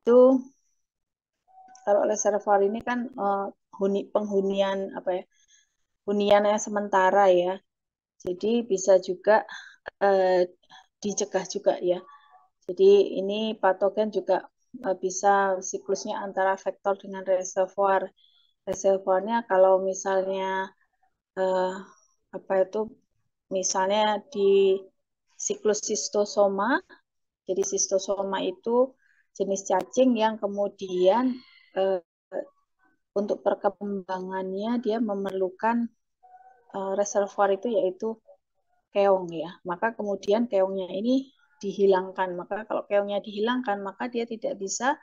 itu kalau reservoir ini kan penghunian apa ya? Hunian yang sementara ya. Jadi bisa juga dicegah juga ya. Jadi ini patogen juga bisa siklusnya antara vektor dengan reservoir. Reservoirnya kalau misalnya eh, apa itu misalnya di siklus sistosoma. Jadi sistosoma itu jenis cacing yang kemudian eh, untuk perkembangannya dia memerlukan reservoir itu yaitu keong ya. Maka kemudian keongnya ini dihilangkan. Maka kalau keongnya dihilangkan maka dia tidak bisa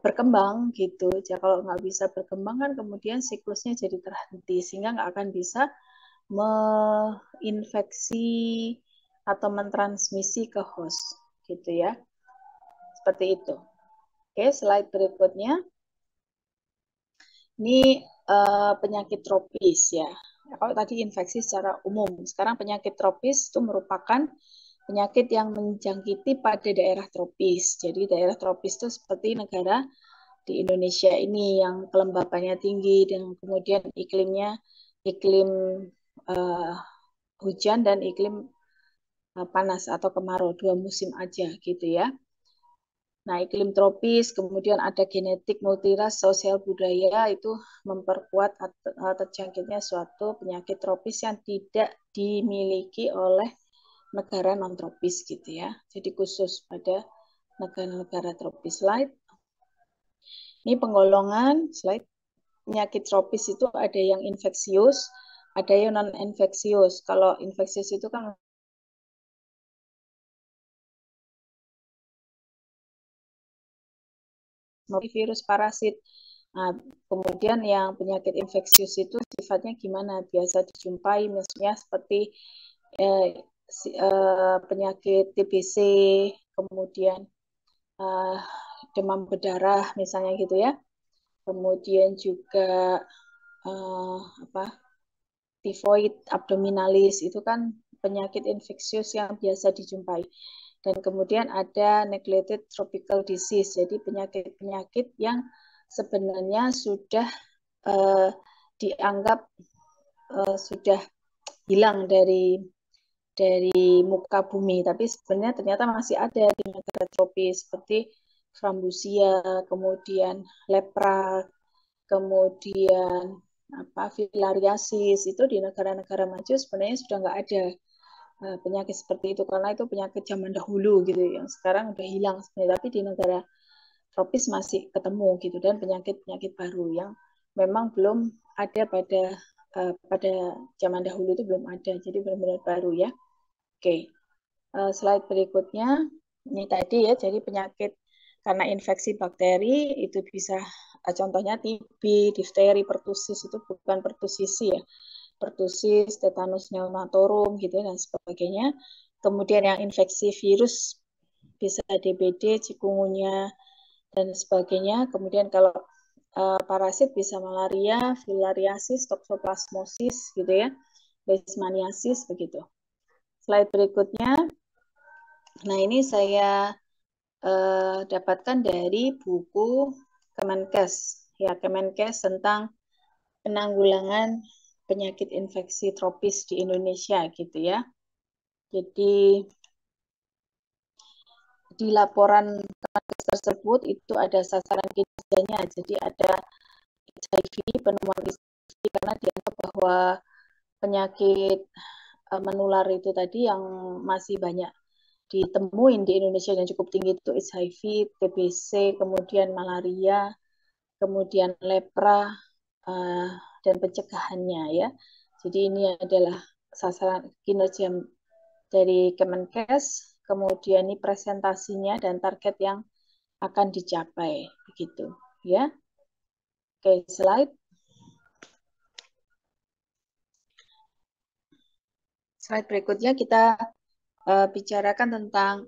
berkembang gitu. Jadi kalau nggak bisa berkembang kan kemudian siklusnya jadi terhenti sehingga nggak akan bisa menginfeksi atau mentransmisi ke host gitu ya. Seperti itu. Oke, slide berikutnya. Ini penyakit tropis ya. Kalau tadi infeksi secara umum, sekarang penyakit tropis itu merupakan penyakit yang menjangkiti pada daerah tropis. Jadi daerah tropis itu seperti negara di Indonesia ini yang kelembapannya tinggi dan kemudian iklimnya iklim uh, hujan dan iklim panas atau kemarau, dua musim aja gitu ya. Nah, iklim tropis, kemudian ada genetik multiras, sosial budaya itu memperkuat terjangkitnya suatu penyakit tropis yang tidak dimiliki oleh negara non tropis gitu ya. Jadi khusus pada negara-negara tropis. Slide. Ini penggolongan slide. Penyakit tropis itu ada yang infeksius, ada yang non infeksius. Kalau infeksius itu kan virus parasit. Nah, kemudian yang penyakit infeksius itu sifatnya gimana? Biasa dijumpai misalnya seperti penyakit TBC, kemudian demam berdarah misalnya gitu ya. Kemudian juga apa? Tifoid abdominalis itu kan penyakit infeksius yang biasa dijumpai. Dan kemudian ada neglected tropical disease, jadi penyakit-penyakit yang sebenarnya sudah dianggap sudah hilang dari muka bumi, tapi sebenarnya ternyata masih ada di negara tropis seperti frambusia, kemudian lepra, kemudian filariasis itu di negara-negara maju sebenarnya sudah nggak ada penyakit seperti itu karena itu penyakit zaman dahulu gitu yang sekarang udah hilang sebenarnya, tapi di negara tropis masih ketemu gitu dan penyakit-penyakit baru yang memang belum ada pada zaman dahulu itu belum ada, jadi benar-benar baru ya. Oke, slide berikutnya ini tadi ya, jadi penyakit karena infeksi bakteri itu bisa contohnya TB, difteri, pertusis itu bukan pertusisi ya, pertusis, tetanus neonatorum gitu dan sebagainya. Kemudian yang infeksi virus bisa DBD, cikungunya dan sebagainya. Kemudian kalau parasit bisa malaria, filariasis, toxoplasmosis gitu ya, leishmaniasis begitu. Slide berikutnya. Nah, ini saya dapatkan dari buku Kemenkes ya, Kemenkes tentang penanggulangan penyakit infeksi tropis di Indonesia gitu ya. Jadi di laporan tersebut itu ada sasaran kinerjanya. Jadi ada HIV, penemuan HIV karena dianggap bahwa penyakit menular itu tadi yang masih banyak ditemuin di Indonesia yang cukup tinggi itu HIV, TBC, kemudian malaria, kemudian lepra, dan pencegahannya ya. Jadi ini adalah sasaran kinerja dari Kemenkes, kemudian ini presentasinya dan target yang akan dicapai begitu ya. Oke, slide. Slide berikutnya kita bicarakan tentang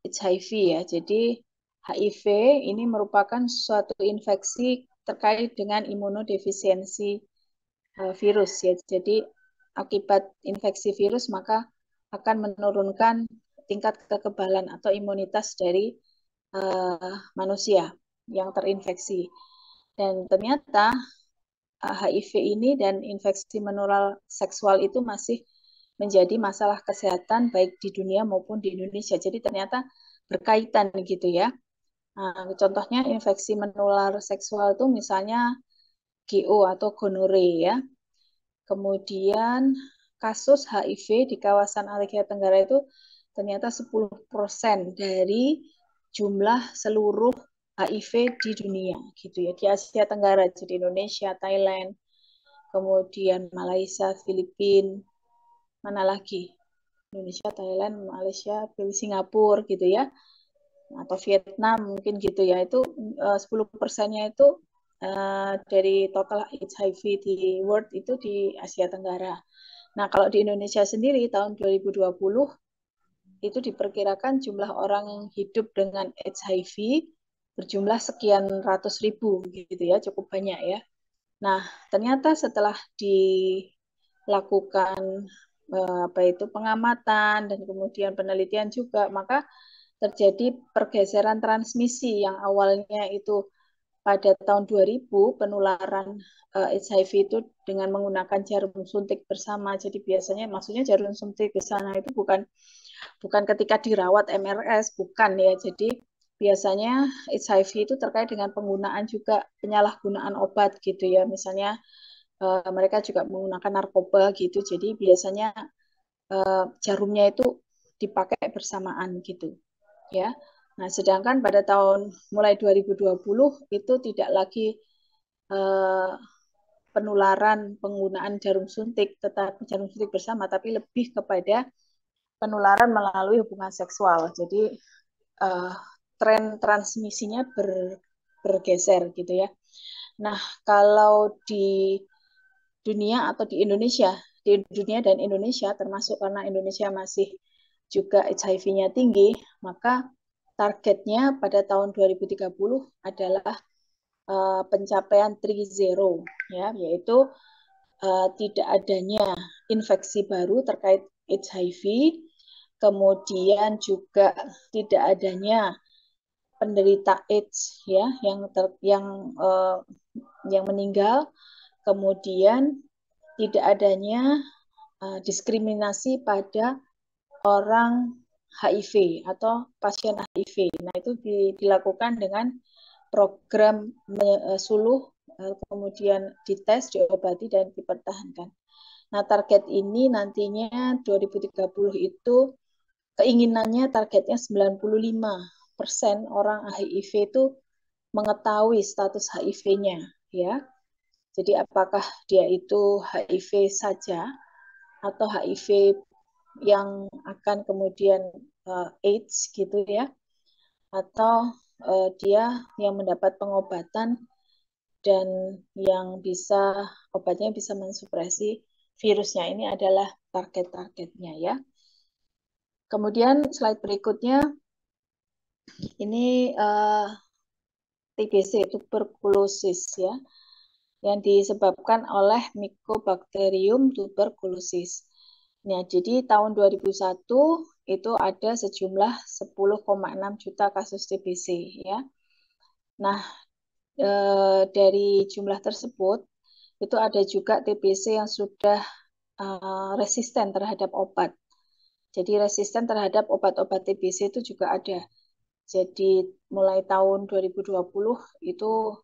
HIV ya. Jadi HIV ini merupakan suatu infeksi terkait dengan imunodefisiensi virus ya. Jadi akibat infeksi virus maka akan menurunkan tingkat kekebalan atau imunitas dari manusia yang terinfeksi. Dan ternyata HIV ini dan infeksi menular seksual itu masih menjadi masalah kesehatan baik di dunia maupun di Indonesia. Jadi ternyata berkaitan gitu ya. Nah, contohnya infeksi menular seksual itu misalnya GO atau gonore ya. Kemudian kasus HIV di kawasan Asia Tenggara itu ternyata 10% dari jumlah seluruh HIV di dunia gitu ya, di Asia Tenggara, jadi Indonesia, Thailand, kemudian Malaysia, Filipina, mana lagi? Indonesia, Thailand, Malaysia, Singapura gitu ya, atau Vietnam mungkin gitu ya. Itu 10%-nya itu dari total HIV di world itu di Asia Tenggara. Nah, kalau di Indonesia sendiri tahun 2020 itu diperkirakan jumlah orang yang hidup dengan HIV berjumlah sekian ratus ribu gitu ya, cukup banyak ya. Nah, ternyata setelah dilakukan pengamatan dan kemudian penelitian juga, maka terjadi pergeseran transmisi yang awalnya itu pada tahun 2000 penularan HIV itu dengan menggunakan jarum suntik bersama. Jadi biasanya maksudnya jarum suntik di sana itu bukan ketika dirawat MRS, bukan ya. Jadi biasanya HIV itu terkait dengan penggunaan juga penyalahgunaan obat gitu ya. Misalnya mereka juga menggunakan narkoba gitu. Jadi biasanya jarumnya itu dipakai bersamaan gitu ya. Nah, sedangkan pada tahun mulai 2020 itu tidak lagi penularan penggunaan jarum suntik, tetapi jarum suntik bersama, tapi lebih kepada penularan melalui hubungan seksual. Jadi tren transmisinya bergeser gitu ya. Nah, kalau di dunia atau di Indonesia, di dunia dan Indonesia termasuk karena Indonesia masih juga HIV-nya tinggi, maka targetnya pada tahun 2030 adalah pencapaian 3.0 ya, yaitu tidak adanya infeksi baru terkait HIV, kemudian juga tidak adanya penderita AIDS ya yang meninggal, kemudian tidak adanya diskriminasi pada orang HIV atau pasien HIV. Nah, itu dilakukan dengan program suluh, kemudian dites, diobati, dan dipertahankan. Nah, target ini nantinya 2030 itu keinginannya targetnya 95% orang HIV itu mengetahui status HIV-nya ya. Jadi apakah dia itu HIV saja atau HIV yang akan kemudian AIDS gitu ya, atau dia yang mendapat pengobatan dan yang bisa obatnya bisa mensupresi virusnya. Ini adalah target-targetnya ya. Kemudian slide berikutnya ini TBC, tuberkulosis ya, yang disebabkan oleh Mycobacterium tuberculosis. Nah, jadi tahun 2001 itu ada sejumlah 10,6 juta kasus TBC ya. Nah, dari jumlah tersebut itu ada juga TBC yang sudah resisten terhadap obat. Jadi resisten terhadap obat-obat TBC itu juga ada. Jadi mulai tahun 2020 itu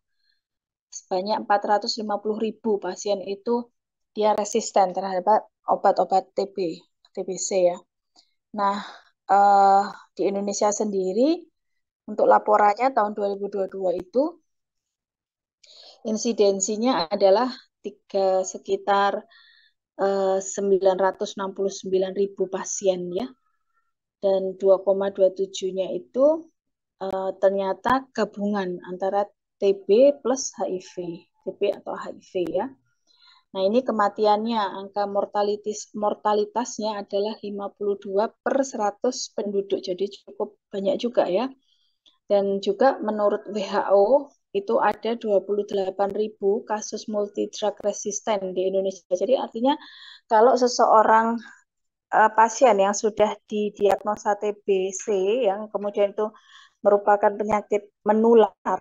sebanyak 450.000 pasien itu dia resisten terhadap obat-obat TBC ya. Nah, di Indonesia sendiri untuk laporannya tahun 2022 itu insidensinya adalah sekitar 969.000 pasien ya. Dan 2,27-nya itu ternyata gabungan antara TB plus HIV, TB atau HIV ya. Nah, ini kematiannya, angka mortalitasnya adalah 52 per 100 penduduk, jadi cukup banyak juga ya. Dan juga menurut WHO itu ada 28.000 kasus multidrug resisten di Indonesia. Jadi artinya kalau seseorang pasien yang sudah didiagnosa TBC yang kemudian itu merupakan penyakit menular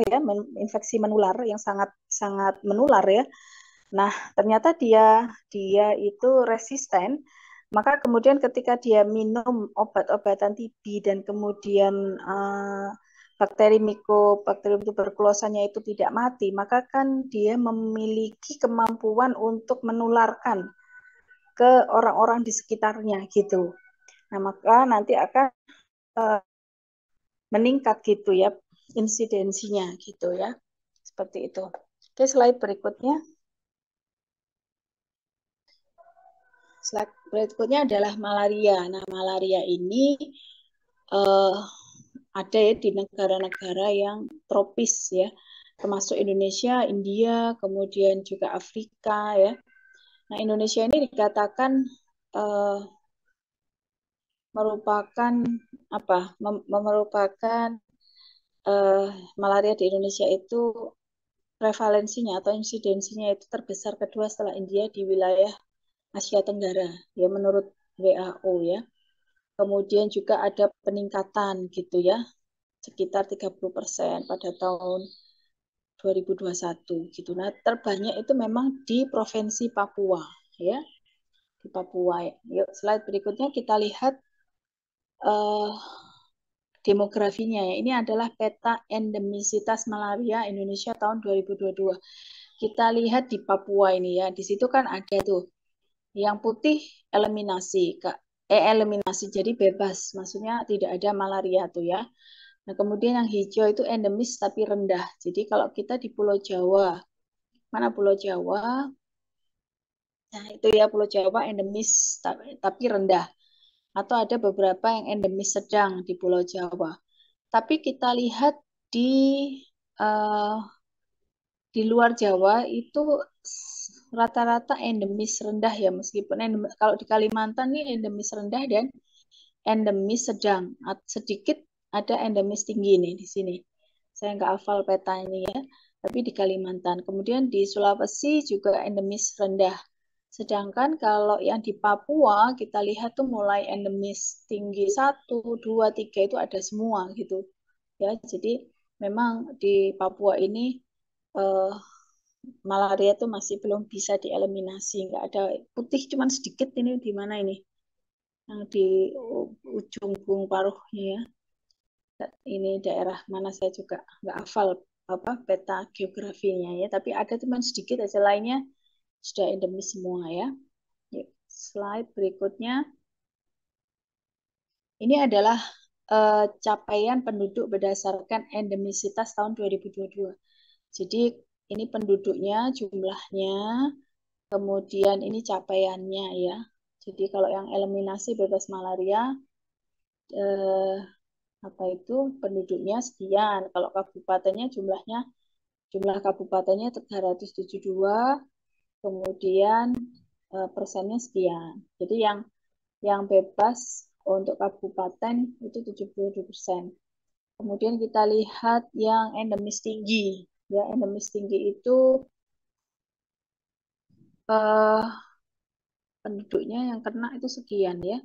ya, infeksi menular yang sangat sangat menular ya. Nah, ternyata dia itu resisten. Maka kemudian ketika dia minum obat-obatan TB dan kemudian bakteri Mycobacterium tuberculosanya itu tidak mati, maka kan dia memiliki kemampuan untuk menularkan ke orang-orang di sekitarnya gitu. Nah, maka nanti akan meningkat gitu ya insidensinya gitu ya. Seperti itu. Oke, slide berikutnya. Slide berikutnya adalah malaria. Nah, malaria ini ada ya di negara-negara yang tropis ya, termasuk Indonesia, India, kemudian juga Afrika ya. Nah, Indonesia ini dikatakan merupakan apa? Merupakan malaria di Indonesia itu prevalensinya atau insidensinya itu terbesar kedua setelah India di wilayah Asia Tenggara ya menurut WHO ya. Kemudian juga ada peningkatan gitu ya sekitar 30% pada tahun 2021 gitu. Nah, terbanyak itu memang di Provinsi Papua ya. Di Papua. Yuk, slide berikutnya kita lihat uh, demografinya ya. Ini adalah peta endemisitas malaria Indonesia tahun 2022. Kita lihat di Papua ini ya. Di situ kan ada tuh yang putih eliminasi, Kak. Eliminasi jadi bebas, maksudnya tidak ada malaria tuh ya. Nah, kemudian yang hijau itu endemis tapi rendah. Jadi kalau kita di Pulau Jawa, mana Pulau Jawa? Nah, itu ya Pulau Jawa endemis tapi rendah. Atau ada beberapa yang endemis sedang di Pulau Jawa. Tapi kita lihat di uh, di luar Jawa itu rata-rata endemis rendah ya, meskipun kalau di Kalimantan nih endemis rendah dan endemis sedang. Sedikit ada endemis tinggi nih di sini. Saya nggak hafal peta ini ya, tapi di Kalimantan. Kemudian di Sulawesi juga endemis rendah. Sedangkan kalau yang di Papua kita lihat tuh mulai endemis tinggi 1, 2, 3 itu ada semua gitu. Ya, jadi memang di Papua ini eh, malaria itu masih belum bisa dieliminasi. Nggak ada putih cuman sedikit ini di mana ini? Yang di ujung Bung Paruhnya ya. Ini daerah mana saya juga nggak hafal apa peta geografinya ya, tapi ada teman sedikit aja lainnya sudah endemis semua ya. Yuk, slide berikutnya. Ini adalah capaian penduduk berdasarkan endemisitas tahun 2022. Jadi ini penduduknya, jumlahnya, kemudian ini capaiannya ya. Jadi kalau yang eliminasi bebas malaria eh, apa itu penduduknya sekian. Kalau kabupatennya jumlah kabupatennya 372, kemudian persennya sekian. Jadi yang bebas untuk kabupaten itu 72%. Kemudian kita lihat yang endemis tinggi. Ya, endemis tinggi itu eh, penduduknya yang kena itu sekian ya.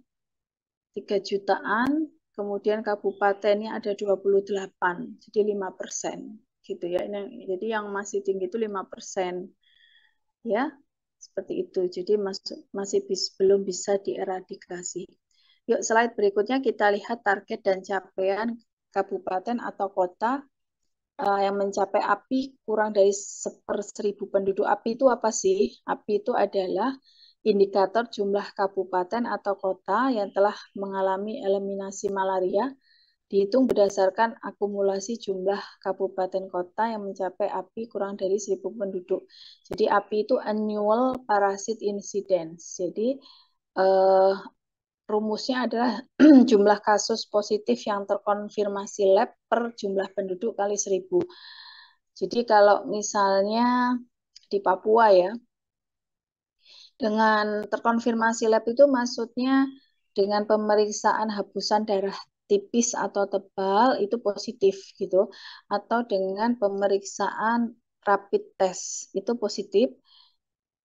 3 jutaan, kemudian kabupatennya ada 28, jadi 5% gitu ya. Jadi yang masih tinggi itu 5%. Ya, seperti itu. Jadi masih belum bisa dieradikasi. Yuk, slide berikutnya kita lihat target dan capaian kabupaten atau kota yang mencapai API kurang dari 1/1000 penduduk. API itu apa sih? API itu adalah indikator jumlah kabupaten atau kota yang telah mengalami eliminasi malaria dihitung berdasarkan akumulasi jumlah kabupaten kota yang mencapai API kurang dari 1.000 penduduk. Jadi API itu annual parasite incidence. Jadi rumusnya adalah jumlah kasus positif yang terkonfirmasi lab per jumlah penduduk kali 1.000. Jadi kalau misalnya di Papua ya, dengan terkonfirmasi lab itu maksudnya dengan pemeriksaan hapusan darah tipis atau tebal itu positif gitu, atau dengan pemeriksaan rapid test itu positif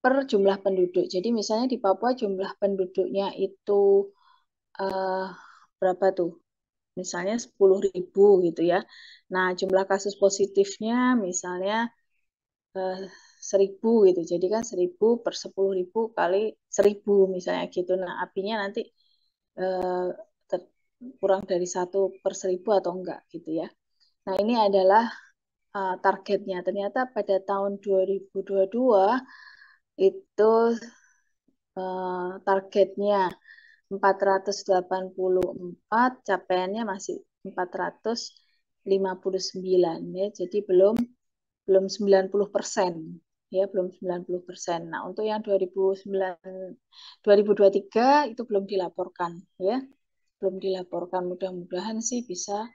per jumlah penduduk. Jadi misalnya di Papua jumlah penduduknya itu berapa tuh? misalnya 10.000 gitu ya. Nah, jumlah kasus positifnya misalnya 1.000 gitu. Jadi kan 1.000 per 10.000 kali 1.000 misalnya gitu. Nah, apinya nanti eh, kurang dari 1/1000 atau enggak gitu ya. Nah, ini adalah targetnya. Ternyata pada tahun 2022 itu targetnya 484, capaiannya masih 459 ya. Jadi belum 90%, ya, belum 90%. Nah, untuk yang 2023 itu belum dilaporkan ya. Belum dilaporkan. Mudah-mudahan sih bisa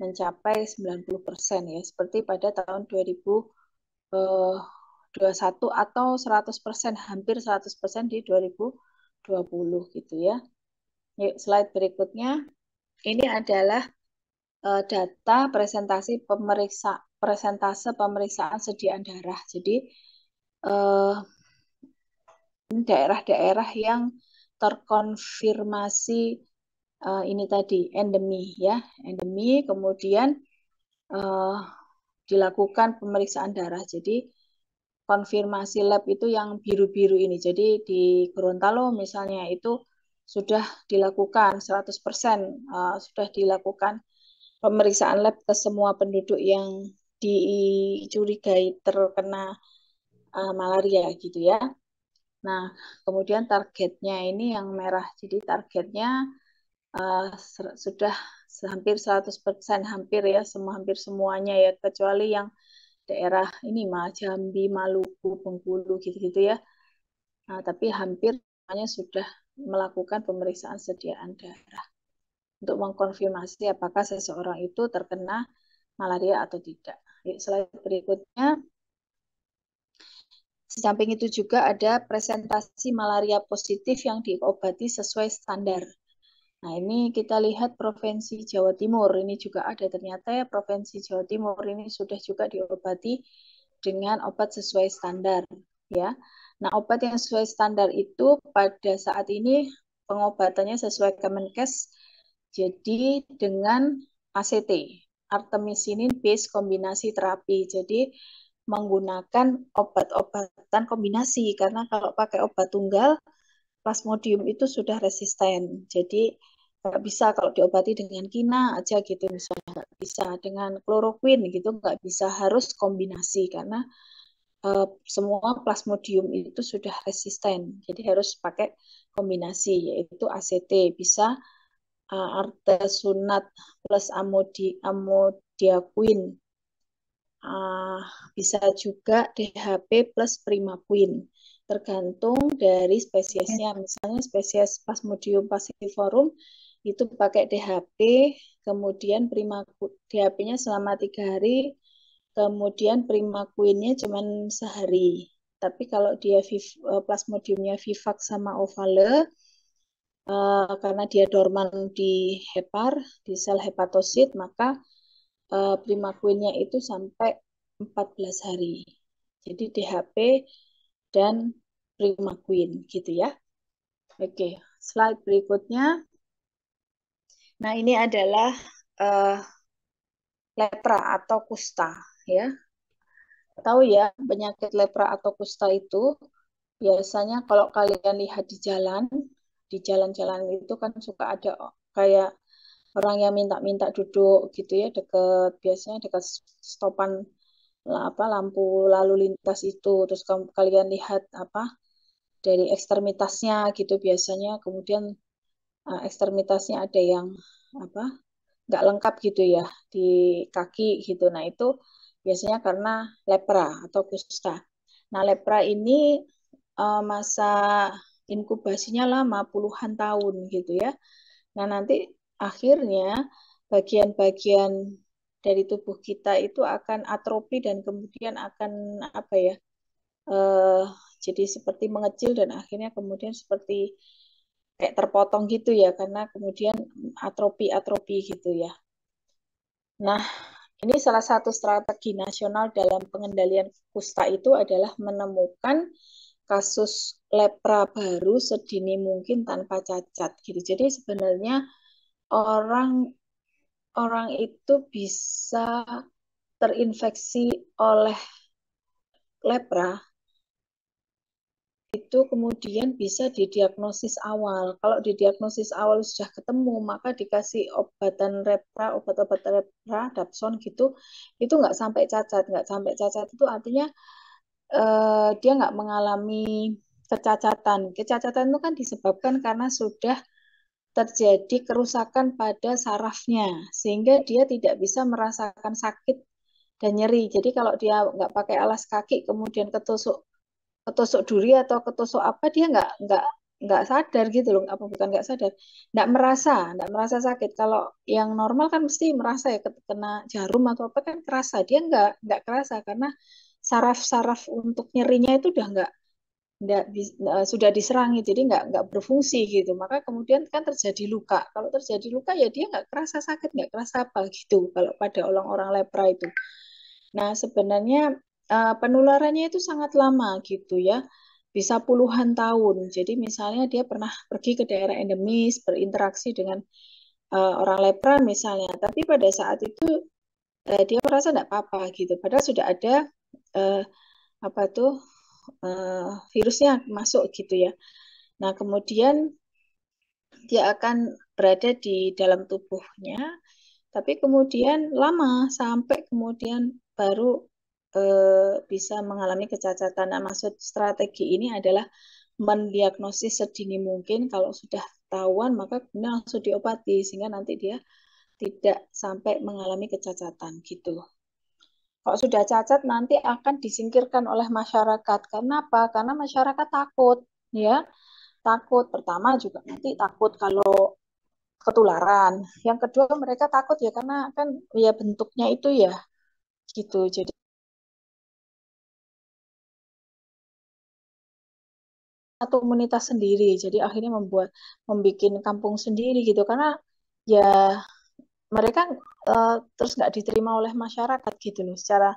mencapai 90% ya, seperti pada tahun 2021 atau 100%, hampir 100% di 2020 gitu ya. Yuk, slide berikutnya. Ini adalah data presentase pemeriksaan sediaan darah. Jadi eh, daerah-daerah yang terkonfirmasi ini tadi endemi ya, endemi, kemudian eh, dilakukan pemeriksaan darah. Jadi konfirmasi lab itu yang biru-biru ini. Jadi di Gorontalo misalnya itu sudah dilakukan 100%, sudah dilakukan pemeriksaan lab ke semua penduduk yang dicurigai terkena malaria gitu ya. Nah, kemudian targetnya ini yang merah. Jadi targetnya sudah hampir 100%, hampir ya, hampir semuanya ya, kecuali yang daerah ini Jambi, Maluku, Bengkulu gitu-gitu ya. Nah, tapi hampir semuanya sudah melakukan pemeriksaan sediaan darah untuk mengkonfirmasi apakah seseorang itu terkena malaria atau tidak. Slide berikutnya. Di samping itu juga ada presentasi malaria positif yang diobati sesuai standar. Nah, ini kita lihat Provinsi Jawa Timur. Ini juga ada ternyata ya, Provinsi Jawa Timur ini sudah juga diobati dengan obat sesuai standar ya. Nah, obat yang sesuai standar itu pada saat ini pengobatannya sesuai Kemenkes, jadi dengan ACT, artemisinin base kombinasi terapi. Jadi menggunakan obat-obatan kombinasi, karena kalau pakai obat tunggal Plasmodium itu sudah resisten. Jadi nggak bisa kalau diobati dengan kina aja gitu misalnya, nggak bisa dengan kloroquine gitu, nggak bisa, harus kombinasi karena semua plasmodium itu sudah resisten. Jadi harus pakai kombinasi, yaitu ACT, bisa artesunat plus amodiaquine, uh, bisa juga DHP plus primaquine, tergantung dari spesiesnya. Misalnya spesies Plasmodium falciparum itu pakai DHP, kemudian DHP-nya selama 3 hari, kemudian primaquine-nya cuma sehari. Tapi kalau dia Plasmodiumnya vivax sama ovale, karena dia dorman di hepar, di sel hepatosit, maka primaquine-nya itu sampai 14 hari. Jadi DHP dan primaquine gitu ya. Oke, slide berikutnya. Nah, ini adalah uh, lepra atau kusta ya. Tahu ya, penyakit lepra atau kusta itu biasanya kalau kalian lihat di jalan-jalan itu kan suka ada kayak orang yang minta-minta duduk gitu ya, dekat, biasanya dekat stopan lampu lalu lintas itu. Terus kalian lihat dari ekstremitasnya gitu biasanya, kemudian ekstremitasnya ada yang apa nggak lengkap gitu ya di kaki gitu. Nah, itu biasanya karena lepra atau kusta. Nah, lepra ini masa inkubasinya lama, puluhan tahun gitu ya. Nah, nanti akhirnya bagian-bagian dari tubuh kita itu akan atrofi dan kemudian akan apa ya, eh, jadi seperti mengecil dan akhirnya kemudian seperti kayak terpotong gitu ya, karena kemudian atrofi gitu ya. Nah, ini salah satu strategi nasional dalam pengendalian kusta itu adalah menemukan kasus lepra baru sedini mungkin tanpa cacat gitu. Jadi sebenarnya orang orang itu bisa terinfeksi oleh lepra itu kemudian bisa didiagnosis awal. Kalau didiagnosis awal sudah ketemu, maka dikasih obatan lepra, obat-obat lepra, dapson gitu, itu nggak sampai cacat. Nggak sampai cacat itu artinya dia nggak mengalami kecacatan. Kecacatan itu kan disebabkan karena sudah terjadi kerusakan pada sarafnya, sehingga dia tidak bisa merasakan sakit dan nyeri. Jadi kalau dia nggak pakai alas kaki, kemudian ketusuk ketusuk duri atau ketusuk apa, dia nggak sadar gitu loh, apa bukan nggak sadar, nggak merasa sakit. Kalau yang normal kan mesti merasa ya, kena jarum atau apa kan kerasa, dia nggak kerasa karena saraf-saraf untuk nyerinya itu udah sudah diserangi, jadi nggak berfungsi gitu. Maka kemudian kan terjadi luka. Kalau terjadi luka ya dia nggak kerasa sakit, nggak kerasa apa gitu. Kalau pada orang-orang lepra itu. Nah, sebenarnya penularannya itu sangat lama gitu ya, bisa puluhan tahun. Jadi misalnya dia pernah pergi ke daerah endemis, berinteraksi dengan orang lepra misalnya, tapi pada saat itu dia merasa tidak apa-apa gitu. Padahal sudah ada eh, apa tuh virusnya masuk gitu ya. Nah, kemudian dia akan berada di dalam tubuhnya, tapi kemudian lama sampai kemudian baru bisa mengalami kecacatan. Nah, maksud strategi ini adalah mendiagnosis sedini mungkin. Kalau sudah ketahuan, maka kemudian langsung diobati sehingga nanti dia tidak sampai mengalami kecacatan gitu. Kalau sudah cacat nanti akan disingkirkan oleh masyarakat. Karena apa? Karena masyarakat takut, ya. Takut pertama juga nanti takut kalau ketularan. Yang kedua mereka takut ya karena kan ya bentuknya itu ya gitu. Jadi satu komunitas sendiri. Jadi akhirnya membuat kampung sendiri gitu karena ya mereka terus nggak diterima oleh masyarakat gitu loh. Secara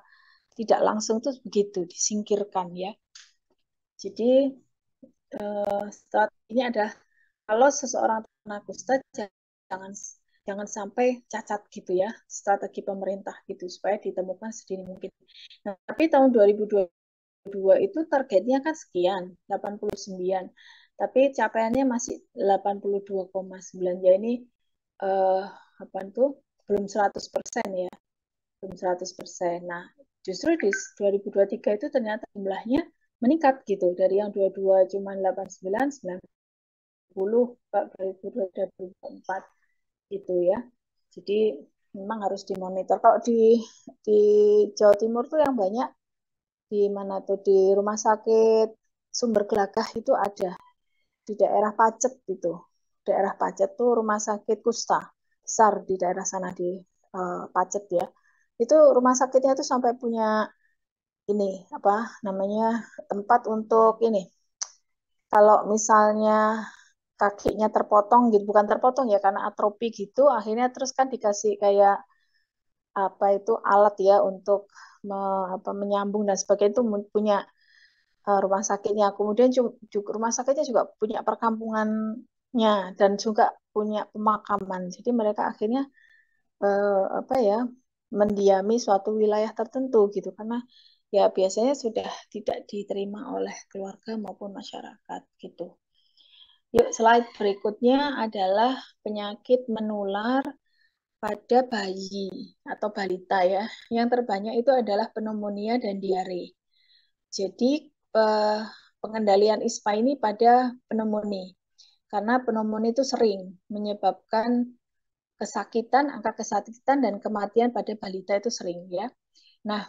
tidak langsung tuh begitu disingkirkan ya. Jadi strateginya adalah kalau seseorang terkena kusta jangan jangan sampai cacat gitu ya, strategi pemerintah gitu supaya ditemukan sedini mungkin. Nah, tapi tahun 2022 itu targetnya kan sekian, 89. Tapi capaiannya masih 82,9. Ya ini eh, apa tuh belum 100% ya, belum 100%. Nah, justru di 2023 itu ternyata jumlahnya meningkat gitu dari yang 22 cuma 89, 90 2024 gitu ya. Jadi memang harus dimonitor. Kalau di Jawa Timur tuh yang banyak di mana tuh di Rumah Sakit Sumber Gelagah itu ada di daerah Pacet itu. Daerah Pacet tuh rumah sakit kusta besar di daerah sana di Pacet ya. Itu rumah sakitnya tuh sampai punya ini apa namanya tempat untuk ini. Kalau misalnya kakinya terpotong gitu, bukan terpotong ya karena atrofi gitu, akhirnya terus kan dikasih kayak apa itu alat ya untuk menyambung dan sebagainya itu punya rumah sakitnya. Kemudian juga rumah sakitnya juga punya perkampungannya dan juga punya pemakaman. Jadi mereka akhirnya apa ya mendiami suatu wilayah tertentu gitu karena ya biasanya sudah tidak diterima oleh keluarga maupun masyarakat gitu. Yuk, slide berikutnya adalah penyakit menular pada bayi atau balita ya. Yang terbanyak itu adalah pneumonia dan diare. Jadi eh, pengendalian ISPA ini pada pneumonia. Karena pneumonia itu sering menyebabkan angka kesakitan dan kematian pada balita itu sering ya. Nah,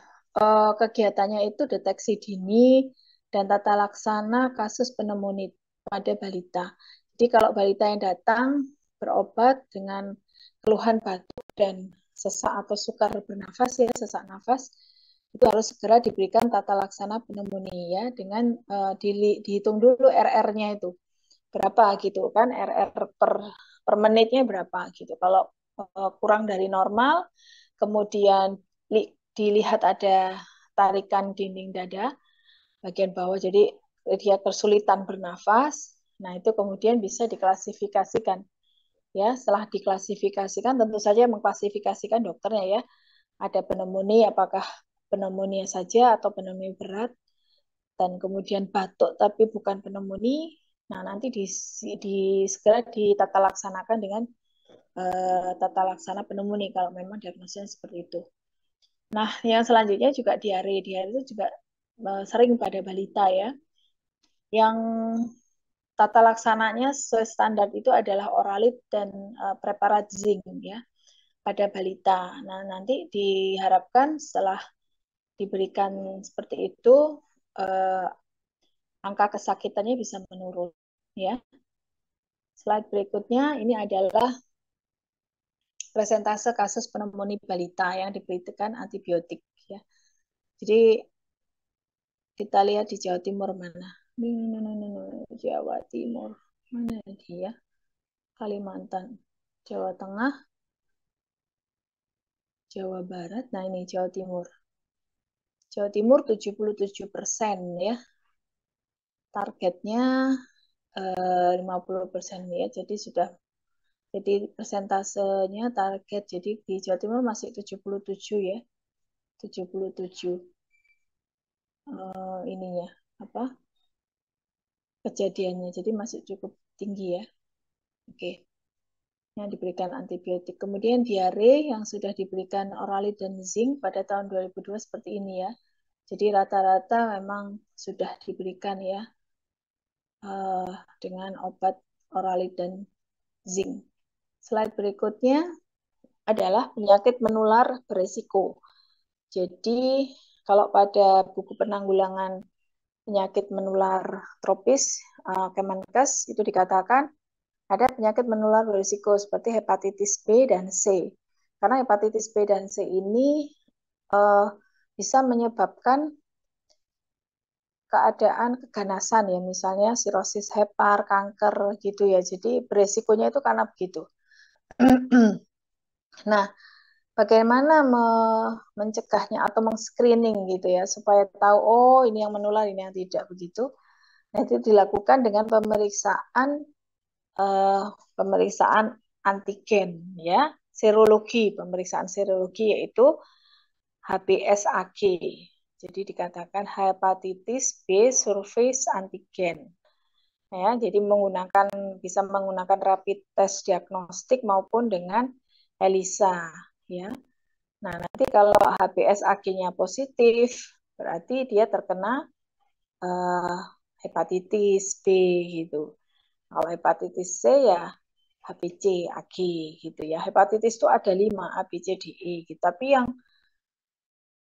kegiatannya itu deteksi dini dan tata laksana kasus pneumonia pada balita. Jadi kalau balita yang datang berobat dengan keluhan batuk dan sesak atau sukar bernafas ya, sesak nafas, itu harus segera diberikan tata laksana pneumonia ya, dengan dihitung dulu RR-nya itu berapa gitu kan, RR per menitnya berapa gitu. Kalau kurang dari normal, kemudian dilihat ada tarikan dinding dada bagian bawah, jadi dia kesulitan bernafas. Nah, itu kemudian bisa diklasifikasikan Ya, setelah diklasifikasikan, tentu saja mengklasifikasikan dokternya ya. Ada pneumonia, apakah pneumonia saja atau pneumonia berat, dan kemudian batuk tapi bukan pneumonia. Nah, nanti segera ditata laksanakan dengan tata laksana pneumonia kalau memang diagnosisnya seperti itu. Nah, yang selanjutnya juga diare. Diare itu juga sering pada balita ya. Yang tata laksananya sesuai standar itu adalah oralit dan preparat zinc ya pada balita. Nah, nanti diharapkan setelah diberikan seperti itu eh, angka kesakitannya bisa menurun ya. Slide berikutnya ini adalah presentase kasus pneumonia balita yang diberikan antibiotik ya. Jadi kita lihat di Jawa Timur mana? Jawa Timur. Mana dia? Kalimantan. Jawa Tengah, Jawa Barat. Nah, ini Jawa Timur. Jawa Timur 77% ya. Targetnya 50% ya. Jadi persentasenya target. Jadi di Jawa Timur masih 77 ya. 77 ininya apa? Kejadiannya. Jadi masih cukup tinggi ya. Oke. Yang diberikan antibiotik. Kemudian diare yang sudah diberikan oralit dan zinc pada tahun 2002 seperti ini ya. Jadi rata-rata memang sudah diberikan ya dengan obat oralit dan zinc. Slide berikutnya adalah penyakit menular beresiko. Jadi kalau pada buku penanggulangan penyakit menular tropis Kemenkes itu dikatakan ada penyakit menular berisiko seperti hepatitis B dan C. Karena hepatitis B dan C ini bisa menyebabkan keadaan keganasan ya, misalnya sirosis hepar, kanker gitu ya. Jadi beresikonya itu karena begitu. Nah, bagaimana mencegahnya atau meng-screening gitu ya, supaya tahu, oh ini yang menular, ini yang tidak begitu. Nah, itu dilakukan dengan eh, pemeriksaan antigen ya, pemeriksaan serologi yaitu HBsAg. Jadi dikatakan hepatitis B surface antigen. Ya, jadi bisa menggunakan rapid test diagnostik maupun dengan ELISA ya. Nah, nanti kalau HBsAg-nya positif, berarti dia terkena uh, hepatitis B gitu. Kalau hepatitis C ya HBc Ag gitu ya. Hepatitis itu ada 5, A, B, C, D, E gitu. Tapi yang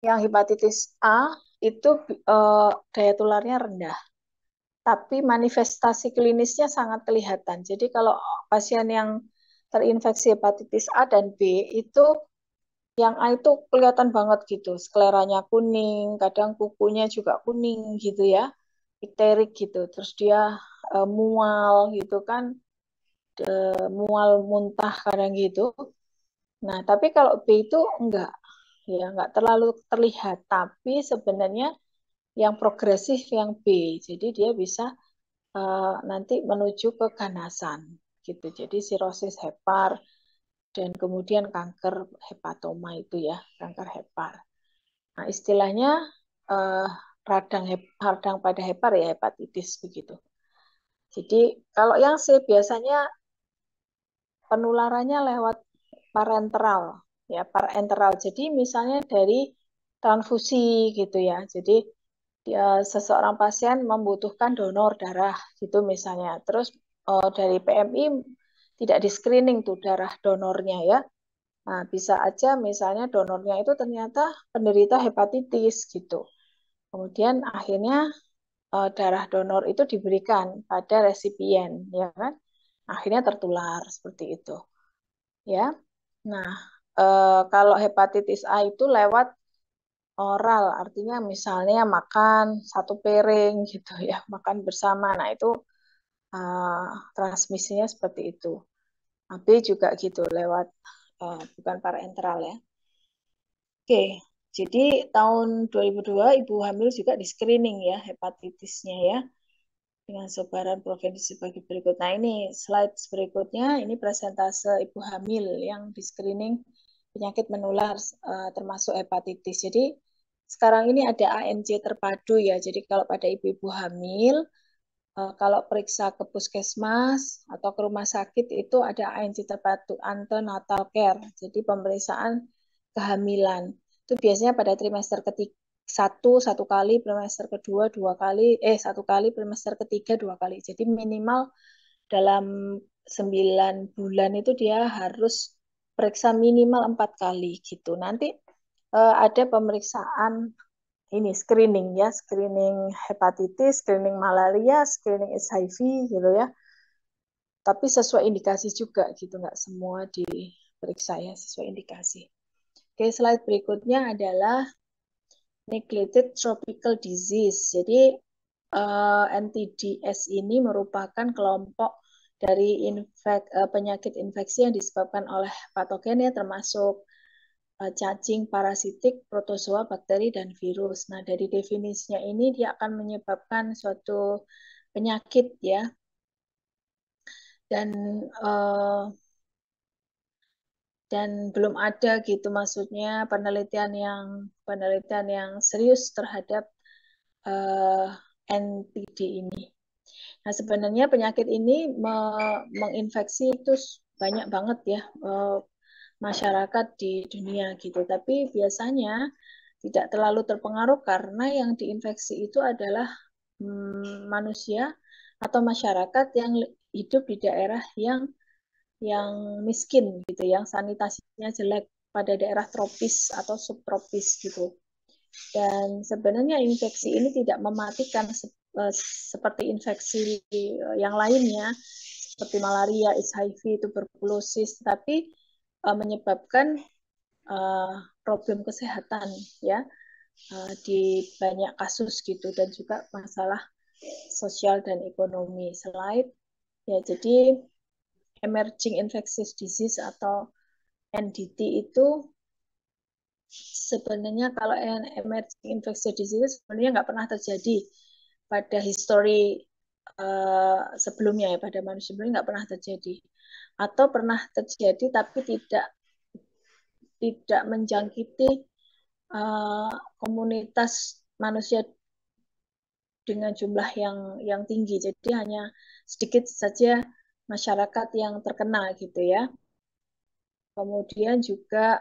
hepatitis A itu daya tularnya rendah, tapi manifestasi klinisnya sangat kelihatan. Jadi kalau pasien yang terinfeksi hepatitis A dan B itu yang A itu kelihatan banget gitu, skleranya kuning, kadang kukunya juga kuning gitu ya, ikterik gitu, terus dia mual gitu kan, mual muntah kadang gitu. Nah, tapi kalau B itu enggak terlalu terlihat, tapi sebenarnya yang progresif yang B, jadi dia bisa nanti menuju ke ganasan gitu. Jadi sirosis hepar dan kemudian kanker hepatoma itu ya, kanker hepar. Nah, istilahnya eh, radang pada hepar ya hepatitis begitu. Jadi kalau yang C biasanya penularannya lewat parenteral ya, parenteral. Jadi misalnya dari transfusi gitu ya. Jadi seseorang pasien membutuhkan donor darah gitu misalnya. Terus dari PMI tidak di screening tuh darah donornya ya. Nah, bisa aja misalnya donornya itu ternyata penderita hepatitis gitu. Kemudian akhirnya darah donor itu diberikan pada resipien, ya kan? Akhirnya tertular seperti itu, ya. Nah, kalau hepatitis A itu lewat oral, artinya misalnya makan satu piring gitu ya, makan bersama. Nah, itu uh, transmisinya seperti itu. AB juga gitu, lewat bukan parenteral ya. Oke, jadi tahun 2002 ibu hamil juga di screening ya hepatitisnya ya. dengan sebaran provinsi sebagai berikut. Nah, ini slide berikutnya, ini presentase ibu hamil yang di screening penyakit menular termasuk hepatitis. Jadi sekarang ini ada ANC terpadu ya. Jadi kalau pada ibu-ibu hamil, kalau periksa ke puskesmas atau ke rumah sakit itu ada ANC terpadu, antenatal care. Jadi pemeriksaan kehamilan. Itu biasanya pada trimester ketiga satu kali, trimester kedua dua kali, satu kali, trimester ketiga dua kali. Jadi minimal dalam 9 bulan itu dia harus periksa minimal 4 kali gitu. Nanti ada pemeriksaan ini screening ya, screening hepatitis, screening malaria, screening HIV gitu ya. Tapi sesuai indikasi juga gitu, nggak semua diperiksa ya sesuai indikasi. Oke, slide berikutnya adalah neglected tropical disease. Jadi NTDs ini merupakan kelompok dari penyakit infeksi yang disebabkan oleh patogen ya, termasuk cacing, parasitik, protozoa, bakteri, dan virus. Nah, dari definisinya ini dia akan menyebabkan suatu penyakit ya, dan uh, dan belum ada gitu maksudnya penelitian yang serius terhadap uh, NTD ini. Nah, sebenarnya penyakit ini menginfeksi itu banyak banget ya masyarakat di dunia gitu. Tapi biasanya tidak terlalu terpengaruh karena yang diinfeksi itu adalah manusia atau masyarakat yang hidup di daerah yang miskin gitu, yang sanitasinya jelek pada daerah tropis atau subtropis gitu. Dan sebenarnya infeksi ini tidak mematikan seperti infeksi yang lainnya, seperti malaria, HIV, tuberkulosis, tapi menyebabkan problem kesehatan ya di banyak kasus gitu, dan juga masalah sosial dan ekonomi. Slide ya, jadi emerging infectious disease atau NDT itu sebenarnya kalau emerging infectious disease sebenarnya nggak pernah terjadi pada history sebelumnya ya, pada manusia sebelumnya nggak pernah terjadi, atau pernah terjadi tapi tidak menjangkiti komunitas manusia dengan jumlah yang tinggi. Jadi hanya sedikit saja masyarakat yang terkena gitu ya. Kemudian juga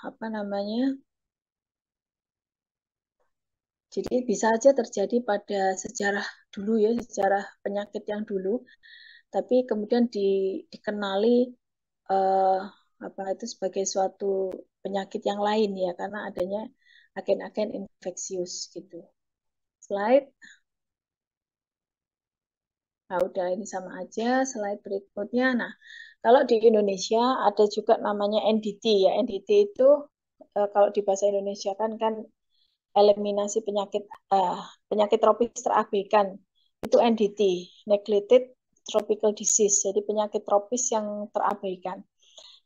apa namanya? Jadi bisa aja terjadi pada sejarah dulu ya, sejarah penyakit yang dulu, tapi kemudian dikenali eh, apa itu sebagai suatu penyakit yang lain ya, karena adanya agen-agen infeksius gitu. Slide. Nah, udah ini sama aja. Slide berikutnya. Nah, kalau di Indonesia ada juga namanya NDT ya. NDT itu kalau di bahasa Indonesia kan eliminasi penyakit tropis terabaikan. Itu NDT, neglected tropical disease. Jadi penyakit tropis yang terabaikan.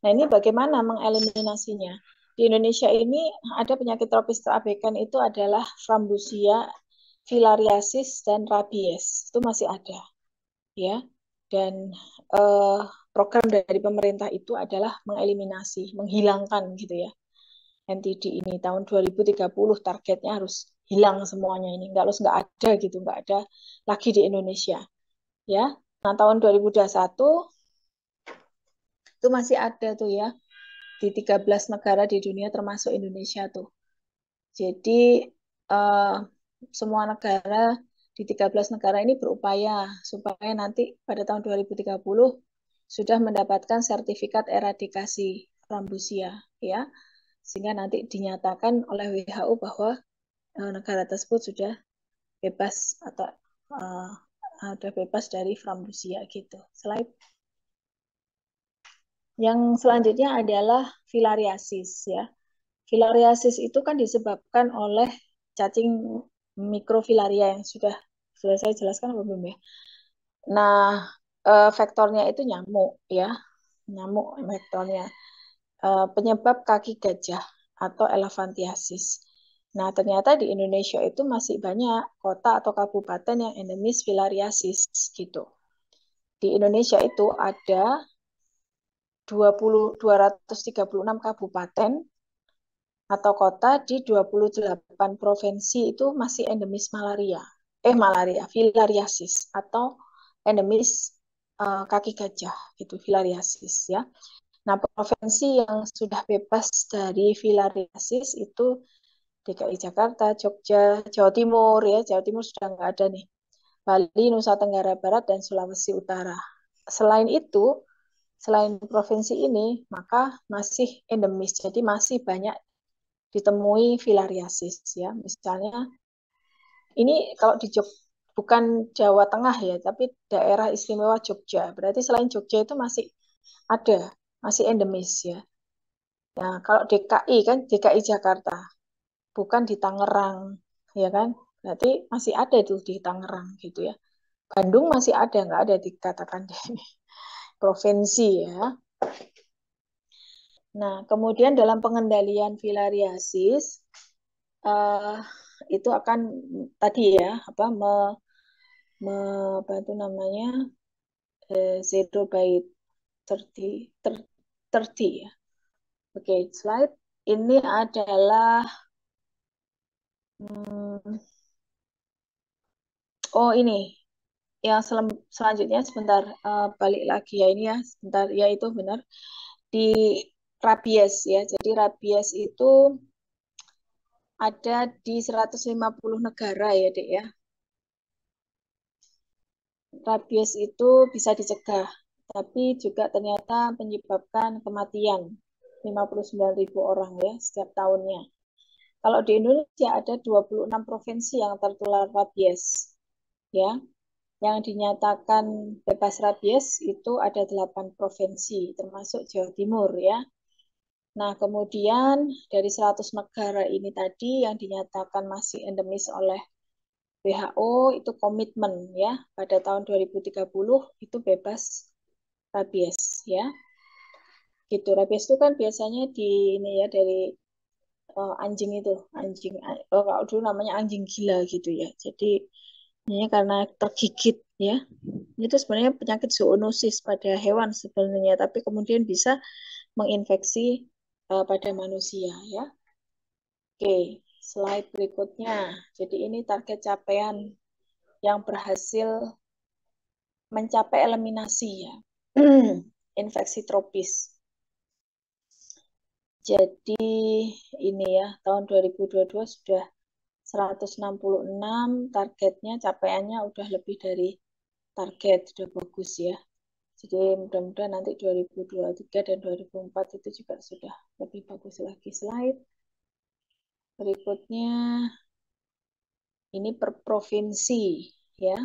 Nah, ini bagaimana mengeliminasinya? Di Indonesia ini ada penyakit tropis terabaikan itu adalah frambusia, filariasis, dan rabies. Itu masih ada, ya. Dan eh, program dari pemerintah itu adalah mengeliminasi, menghilangkan gitu ya. NTD ini tahun 2030 targetnya harus hilang semuanya ini. Nggak ada gitu, nggak ada lagi di Indonesia, ya. Nah, tahun 2021 itu masih ada tuh ya di 13 negara di dunia termasuk Indonesia tuh. Jadi uh, semua negara di 13 negara ini berupaya supaya nanti pada tahun 2030 sudah mendapatkan sertifikat eradikasi frambusia ya. Sehingga nanti dinyatakan oleh WHO bahwa negara tersebut sudah bebas atau uh, ada bebas dari frambusia gitu. Slide. Yang selanjutnya adalah filariasis ya. Filariasis itu kan disebabkan oleh cacing mikrofilaria yang sudah saya jelaskan apa belum ya? Nah, vektornya itu nyamuk ya, nyamuk vektornya. Penyebab kaki gajah atau elephantiasis. Nah, ternyata di Indonesia itu masih banyak kota atau kabupaten yang endemis filariasis gitu. Di Indonesia itu ada 236 kabupaten atau kota di 28 provinsi itu masih endemis filariasis atau endemis kaki gajah gitu, filariasis ya. Nah, provinsi yang sudah bebas dari filariasis itu DKI Jakarta, Jogja, Jawa Timur ya. Jawa Timur sudah nggak ada nih. Bali, Nusa Tenggara Barat, dan Sulawesi Utara. Selain itu, selain provinsi ini, maka masih endemis. Jadi masih banyak ditemui filariasis ya. Misalnya ini kalau di Jogja, bukan Jawa Tengah ya, tapi daerah istimewa Jogja. Berarti selain Jogja itu masih ada, masih endemis ya. Nah, kalau DKI kan DKI Jakarta, bukan di Tangerang, ya kan? Berarti masih ada itu di Tangerang gitu ya. Bandung masih ada, nggak ada dikatakan di provinsi ya. Nah, kemudian dalam pengendalian filariasis uh, itu akan tadi ya apa apa itu namanya zero by 30 ya. Oke, slide ini adalah oh ini yang selanjutnya sebentar balik lagi ya ini ya sebentar ya itu benar di rabies ya. Jadi rabies itu ada di 150 negara ya, Dek ya. Rabies itu bisa dicegah, tapi juga ternyata menyebabkan kematian 59.000 orang ya setiap tahunnya. Kalau di Indonesia ada 26 provinsi yang tertular rabies ya. Yang dinyatakan bebas rabies itu ada 8 provinsi termasuk Jawa Timur ya. Nah, kemudian dari 100 negara ini tadi yang dinyatakan masih endemis oleh WHO itu komitmen ya pada tahun 2030 itu bebas rabies ya. Gitu. Rabies itu kan biasanya di ini ya dari anjing itu, kalau dulu namanya anjing gila gitu ya. Jadi ini karena tergigit ya. Itu sebenarnya penyakit zoonosis pada hewan sebenarnya, tapi kemudian bisa menginfeksi pada manusia ya. Oke, slide berikutnya. Jadi ini target capaian yang berhasil mencapai eliminasi ya. Infeksi tropis. Jadi ini ya, tahun 2022 sudah 166, targetnya capaiannya udah lebih dari target, sudah bagus ya. Jadi mudah-mudahan nanti 2023 dan 2024 itu juga sudah lebih bagus lagi. Slide berikutnya ini per provinsi ya.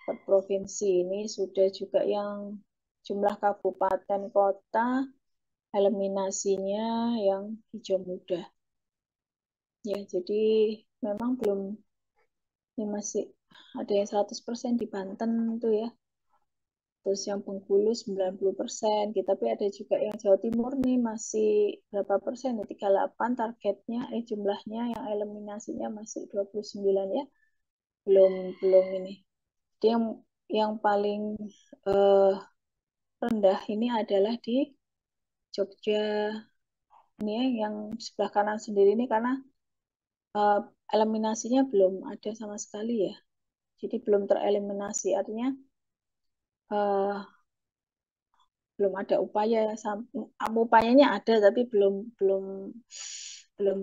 Per provinsi ini sudah juga yang jumlah kabupaten kota eliminasinya yang hijau muda. Ya, jadi memang belum ini masih ada yang 100% di Banten tuh ya. Terus yang Bengkulu 90%, gitu. Tapi ada juga yang Jawa Timur nih masih berapa persen? 38 targetnya, jumlahnya yang eliminasinya masih 29 ya. Belum belum ini. Jadi yang paling eh, rendah ini adalah di Jogja ini ya, yang sebelah kanan sendiri ini karena eh, eliminasinya belum ada sama sekali ya. Jadi belum tereliminasi, artinya eh, belum ada upaya upayanya ada tapi belum belum belum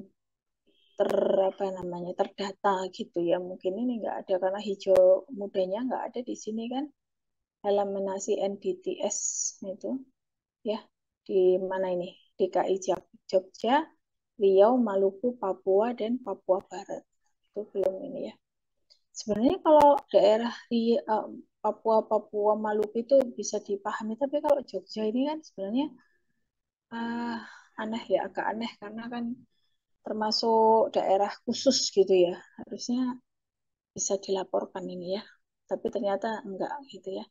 ter apa namanya terdata gitu ya mungkin ini nggak ada karena hijau mudanya nggak ada di sini kan eliminasi NDTS itu ya di mana ini DKI Jogja, Riau, Maluku, Papua dan Papua Barat itu belum ini ya. Sebenarnya kalau daerah di Papua, Maluku itu bisa dipahami, tapi kalau Jogja ini kan sebenarnya ah, aneh ya, agak aneh karena kan termasuk daerah khusus gitu ya. Harusnya bisa dilaporkan ini ya, tapi ternyata enggak gitu ya.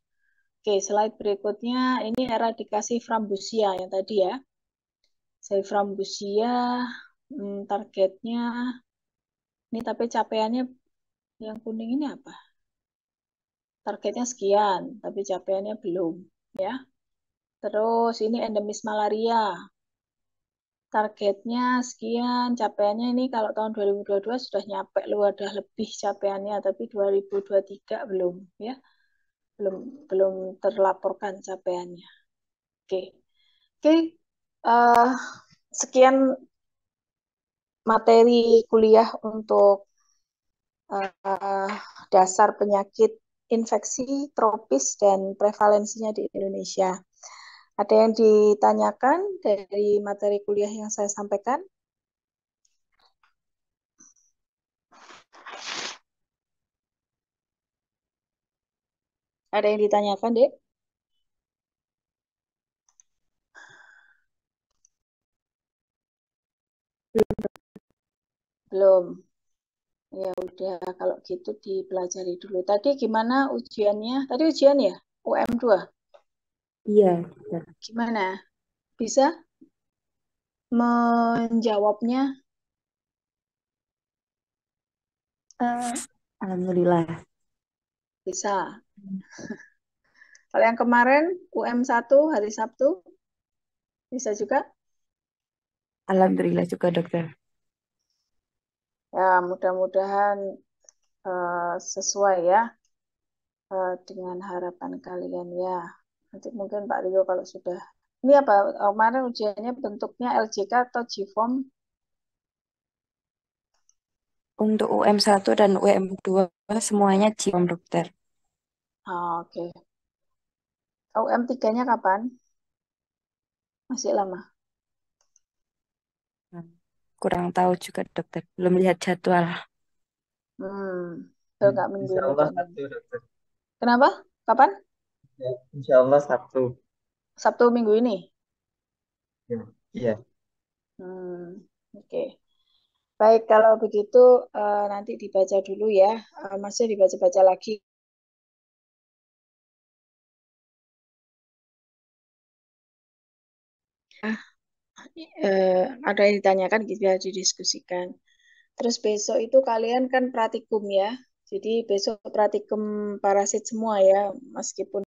Oke, slide berikutnya ini eradikasi frambusia yang tadi ya. Saya frambusia targetnya ini tapi capaiannya yang kuning ini apa? Targetnya sekian, tapi capaiannya belum, ya. Terus ini endemis malaria. Targetnya sekian, capaiannya ini kalau tahun 2022 sudah nyampe lu ada lebih capaiannya, tapi 2023 belum, ya. Belum belum terlaporkan capaiannya. Oke. Oke. eh, sekian materi kuliah untuk eh, dasar penyakit infeksi tropis dan prevalensinya di Indonesia. Ada yang ditanyakan dari materi kuliah yang saya sampaikan? Ada yang ditanyakan, Dek? Belum. Ya udah, kalau gitu dipelajari dulu. Tadi gimana ujiannya? Tadi ujian ya? UM2. Iya, benar. Gimana? Bisa menjawabnya? Eh, Alhamdulillah. Bisa. Kalau yang kemarin UM1 hari Sabtu, bisa juga? Alhamdulillah juga dokter. Ya, mudah-mudahan sesuai ya dengan harapan kalian ya. Nanti mungkin Pak Rio kalau sudah ini apa kemarin ujiannya bentuknya LJK atau GFORM? Untuk UM1 dan UM2 semuanya JIOM dokter. Ah, oke. UM3-nya kapan? Masih lama. Hmm. Kurang tahu juga dokter. Belum lihat jadwal. Betul nggak minggu Insya ini Allah kayaknya. Sabtu, dokter. Kenapa? Kapan? Ya, insya Allah Sabtu. Sabtu minggu ini. Ya. Iya. Oke. Baik, kalau begitu nanti dibaca dulu ya. Masih dibaca-baca lagi. Ada yang ditanyakan gitu ya didiskusikan. Terus besok itu kalian kan pratikum ya. Jadi besok pratikum parasit semua ya, meskipun